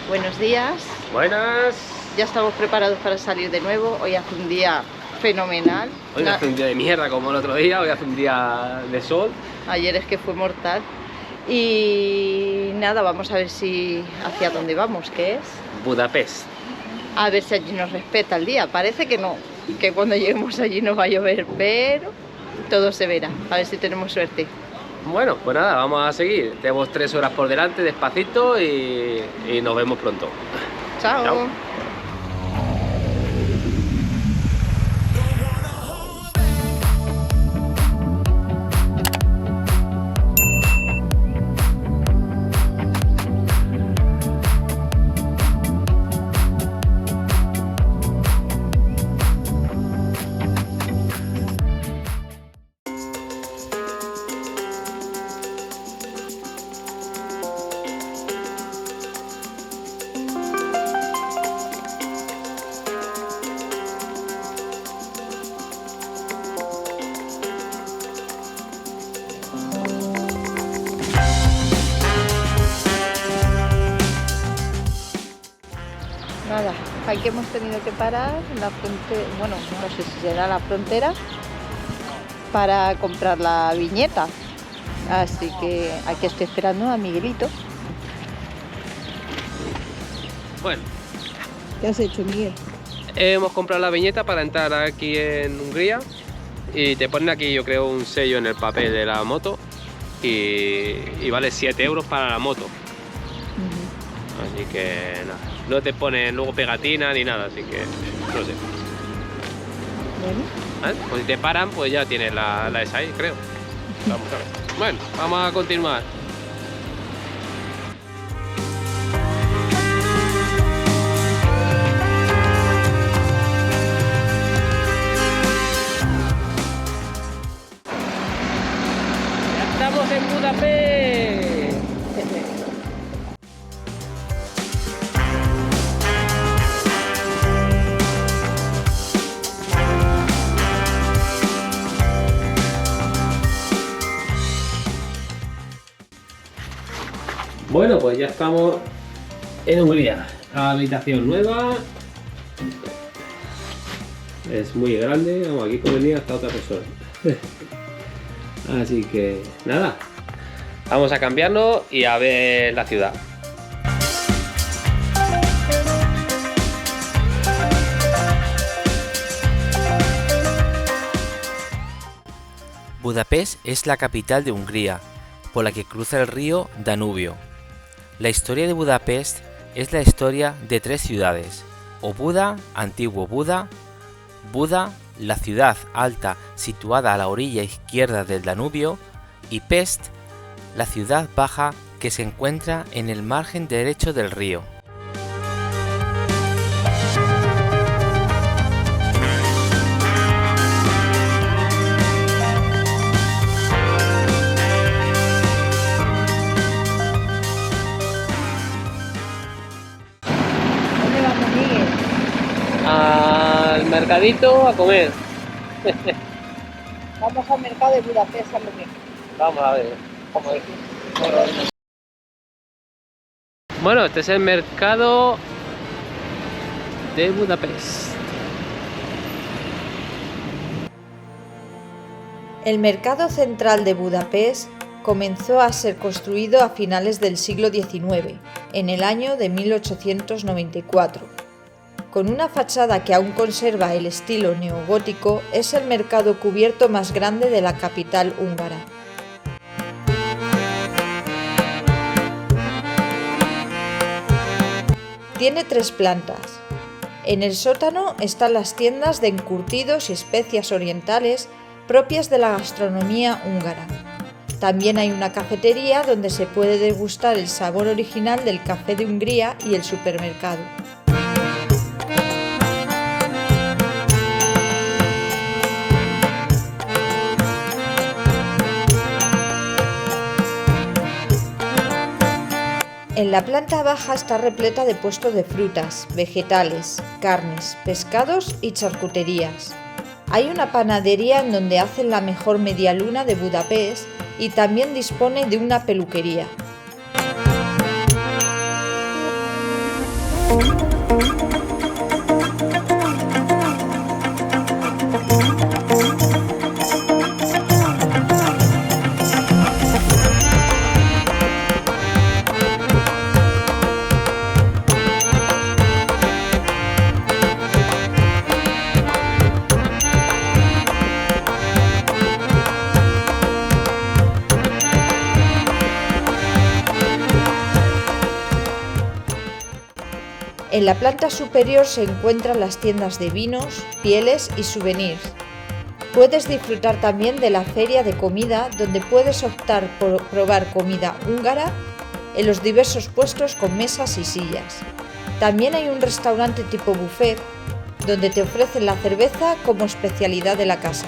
Buenos días, Buenas. ya estamos preparados para salir de nuevo. Hoy hace un día fenomenal. Hoy no hace un día de mierda como el otro día, hoy hace un día de sol. Ayer es que fue mortal. Y nada, vamos a ver si hacia dónde vamos, que es Budapest. a ver si allí nos respeta el día. Parece que no, que cuando lleguemos allí nos va a llover, pero todo se verá. A ver si tenemos suerte. Bueno, pues nada, vamos a seguir. Tenemos 3 horas por delante, despacito y nos vemos pronto. Chao. Chao. Nada, aquí hemos tenido que parar en la frontera, bueno, no sé si será la frontera, para comprar la viñeta. Así que aquí estoy esperando a Miguelito. Bueno, ¿Qué has hecho, Miguel? hemos comprado la viñeta para entrar aquí en Hungría y te ponen aquí, yo creo, un sello en el papel de la moto y vale 7 euros para la moto. Así que nada, no te ponen luego pegatina ni nada, así que no sé. Bueno, Pues si te paran, pues ya tienes la esa ahí, creo. Vamos a ver. Bueno, vamos a continuar. Ya estamos en Budapest. Bueno, pues ya estamos en Hungría. Habitación nueva. Es muy grande. Vamos, aquí puede venir hasta otra persona. Así que nada. Vamos a cambiarnos y a ver la ciudad. Budapest es la capital de Hungría, por la que cruza el río Danubio. La historia de Budapest es la historia de 3 ciudades: Óbuda, antiguo Buda, Buda, la ciudad alta situada a la orilla izquierda del Danubio, y Pest, la ciudad baja que se encuentra en el margen derecho del río. ¿dónde vamos, Miguel? Al mercadito a comer. Vamos al mercado de Budapest a comer. Vamos a ver. Bueno, este es el mercado de Budapest. El mercado central de Budapest comenzó a ser construido a finales del siglo XIX, en el año de 1894. Con una fachada que aún conserva el estilo neogótico, es el mercado cubierto más grande de la capital húngara. Tiene 3 plantas. En el sótano están las tiendas de encurtidos y especias orientales propias de la gastronomía húngara. También hay una cafetería donde se puede degustar el sabor original del café de Hungría y el supermercado. En la planta baja está repleta de puestos de frutas, vegetales, carnes, pescados y charcuterías. Hay una panadería en donde hacen la mejor medialuna de Budapest y también dispone de una peluquería. En la planta superior se encuentran las tiendas de vinos, pieles y souvenirs. Puedes disfrutar también de la feria de comida, donde puedes optar por probar comida húngara en los diversos puestos con mesas y sillas. También hay un restaurante tipo buffet, donde te ofrecen la cerveza como especialidad de la casa.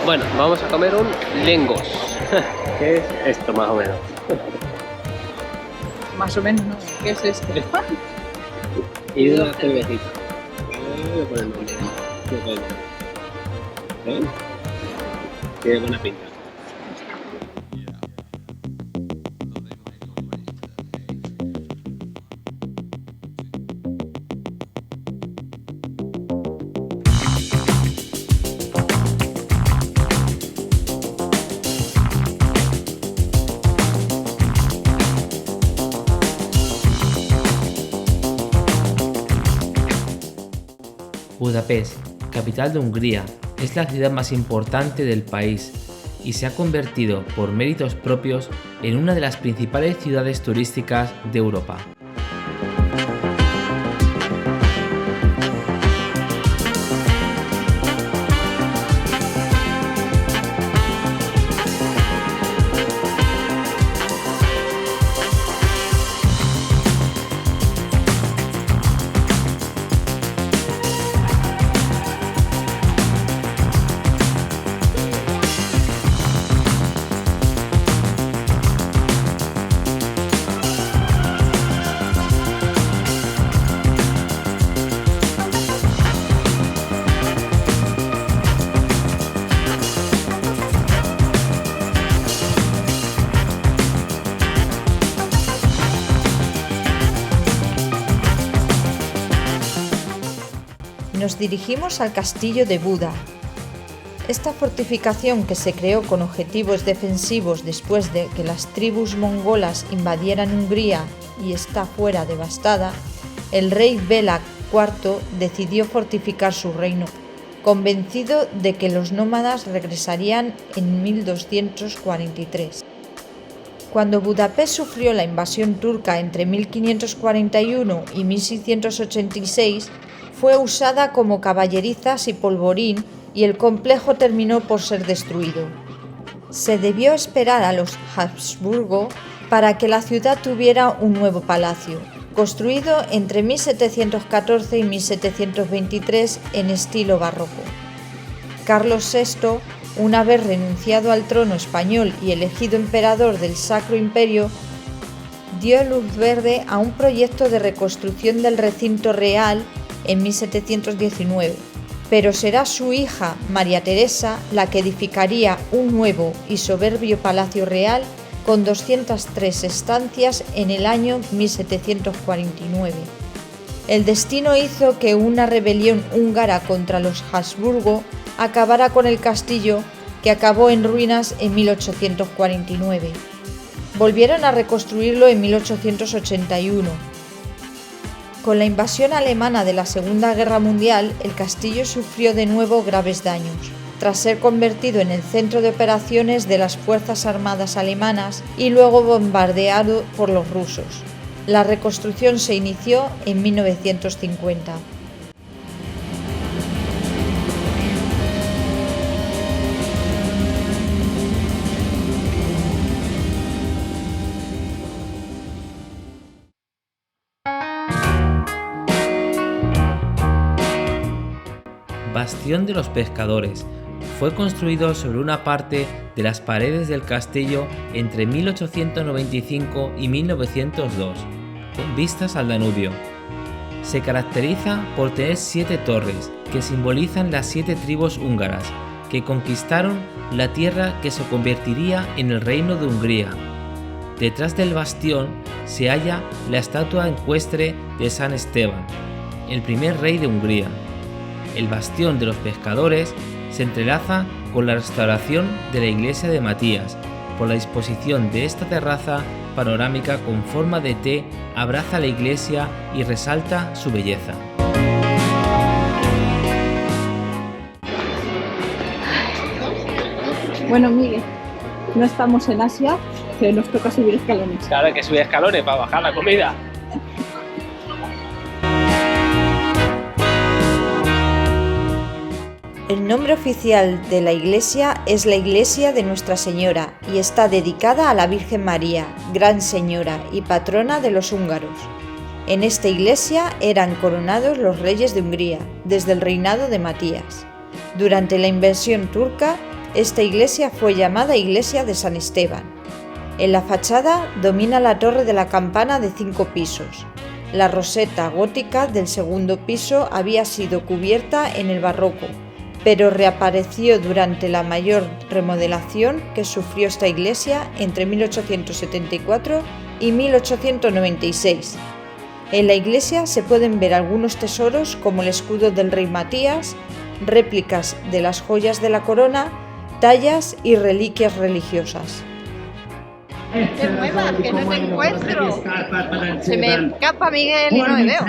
Bueno, vamos a comer un lengos. ¿Qué es esto más o menos? Más o menos, ¿no? ¿Qué es esto? Y una cervecita. Voy a poner el nombre. ¿Eh? Tiene buena pinta. Budapest, capital de Hungría, es la ciudad más importante del país y se ha convertido, por méritos propios, en una de las principales ciudades turísticas de Europa. Nos dirigimos al castillo de Buda. Esta fortificación, que se creó con objetivos defensivos después de que las tribus mongolas invadieran Hungría y está fuera devastada, el rey Béla IV decidió fortificar su reino, convencido de que los nómadas regresarían en 1243. Cuando Budapest sufrió la invasión turca entre 1541 y 1686, fue usada como caballerizas y polvorín y el complejo terminó por ser destruido. Se debió esperar a los Habsburgo para que la ciudad tuviera un nuevo palacio, construido entre 1714 y 1723 en estilo barroco. Carlos VI, una vez renunciado al trono español y elegido emperador del Sacro Imperio, dio luz verde a un proyecto de reconstrucción del recinto real en 1719, pero será su hija María Teresa la que edificaría un nuevo y soberbio palacio real con 203 estancias en el año 1749. El destino hizo que una rebelión húngara contra los Habsburgo acabara con el castillo, que acabó en ruinas en 1849. Volvieron a reconstruirlo en 1881. Con la invasión alemana de la Segunda Guerra Mundial, el castillo sufrió de nuevo graves daños, tras ser convertido en el centro de operaciones de las Fuerzas Armadas alemanas y luego bombardeado por los rusos. La reconstrucción se inició en 1950. Bastión de los Pescadores. Fue construido sobre una parte de las paredes del castillo entre 1895 y 1902, con vistas al Danubio. Se caracteriza por tener 7 torres que simbolizan las 7 tribus húngaras que conquistaron la tierra que se convertiría en el Reino de Hungría. Detrás del bastión se halla la estatua ecuestre de San Esteban, el primer rey de Hungría. El bastión de los pescadores se entrelaza con la restauración de la iglesia de Matías. Por la disposición de esta terraza panorámica con forma de T, abraza la iglesia y resalta su belleza. Bueno, Miguel, no estamos en Asia, pero nos toca subir escalones. Claro, hay que subir escalones para bajar la comida. El nombre oficial de la iglesia es la Iglesia de Nuestra Señora y está dedicada a la Virgen María, Gran Señora y patrona de los húngaros. En esta iglesia eran coronados los reyes de Hungría desde el reinado de Matías. Durante la invasión turca, esta iglesia fue llamada Iglesia de San Esteban. En la fachada domina la torre de la campana de 5 pisos. La roseta gótica del segundo piso había sido cubierta en el barroco, pero reapareció durante la mayor remodelación que sufrió esta iglesia entre 1874 y 1896. En la iglesia se pueden ver algunos tesoros como el escudo del rey Matías, réplicas de las joyas de la corona, tallas y reliquias religiosas. ¡Qué nueva! ¡Que no te encuentro! Se me escapa Miguel y no me veo.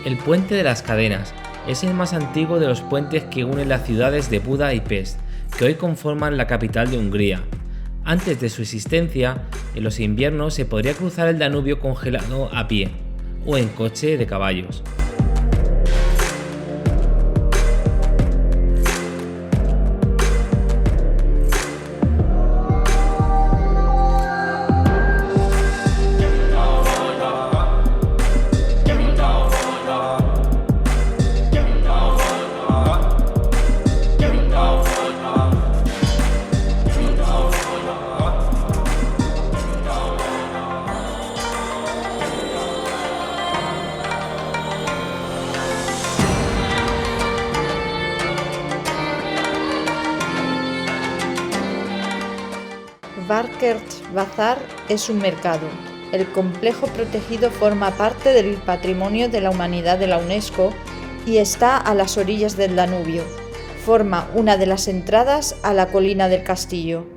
El Puente de las Cadenas es el más antiguo de los puentes que unen las ciudades de Buda y Pest, que hoy conforman la capital de Hungría. Antes de su existencia, en los inviernos se podría cruzar el Danubio congelado a pie o en coche de caballos. Várkert Bazar es un mercado. El complejo protegido forma parte del Patrimonio de la Humanidad de la UNESCO y está a las orillas del Danubio. Forma una de las entradas a la colina del castillo.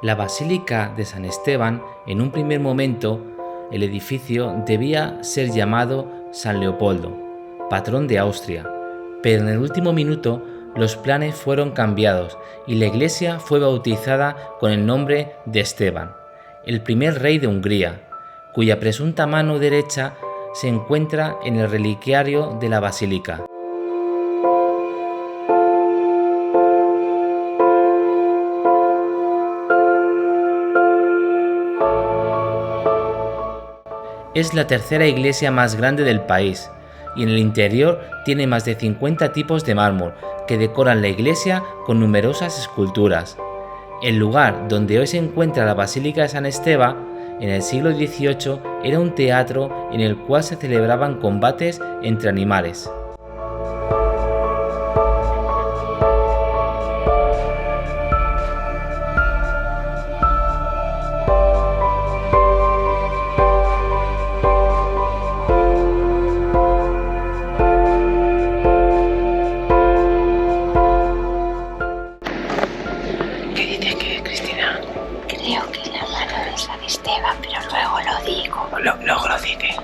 La Basílica de San Esteban, en un primer momento, el edificio debía ser llamado San Leopoldo, patrón de Austria, pero en el último minuto los planes fueron cambiados y la iglesia fue bautizada con el nombre de Esteban, el primer rey de Hungría, cuya presunta mano derecha se encuentra en el reliquiario de la basílica. Es la tercera iglesia más grande del país y en el interior tiene más de 50 tipos de mármol que decoran la iglesia con numerosas esculturas. El lugar donde hoy se encuentra la Basílica de San Esteban, en el siglo XVIII, era un teatro en el cual se celebraban combates entre animales. Creo que es la mano de San Esteban, pero luego lo digo. Luego lo dije.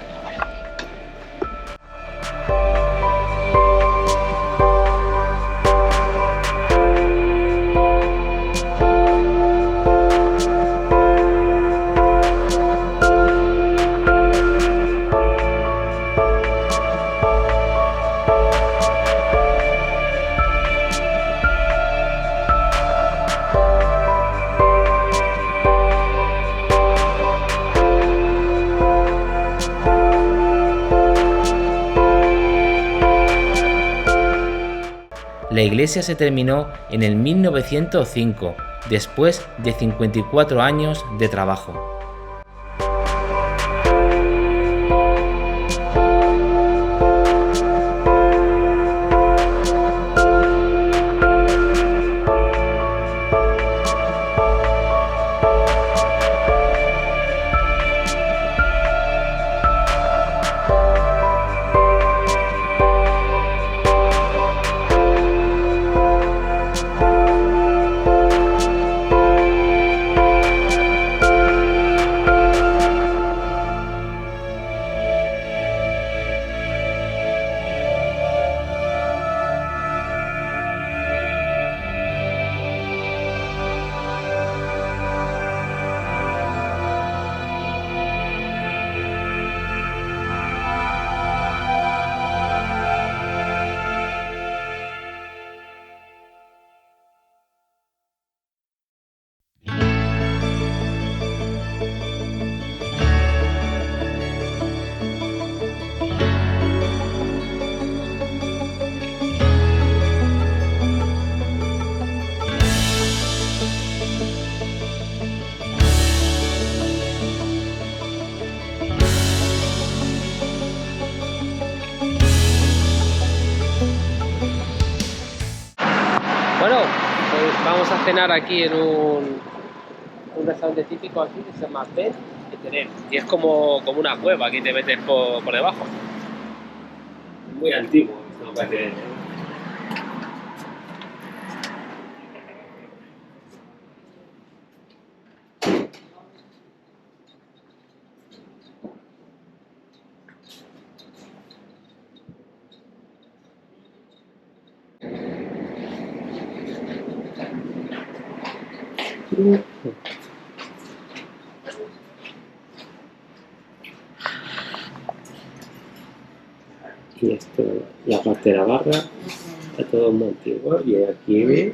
La iglesia se terminó en el 1905, después de 54 años de trabajo. Bueno, pues vamos a cenar aquí en un restaurante típico aquí que se llama Ben y Tener. Y es como una cueva, aquí te metes por debajo. Muy antiguo, esto parece. Y esto, la parte de la barra, está todo muy antiguo. Y aquí.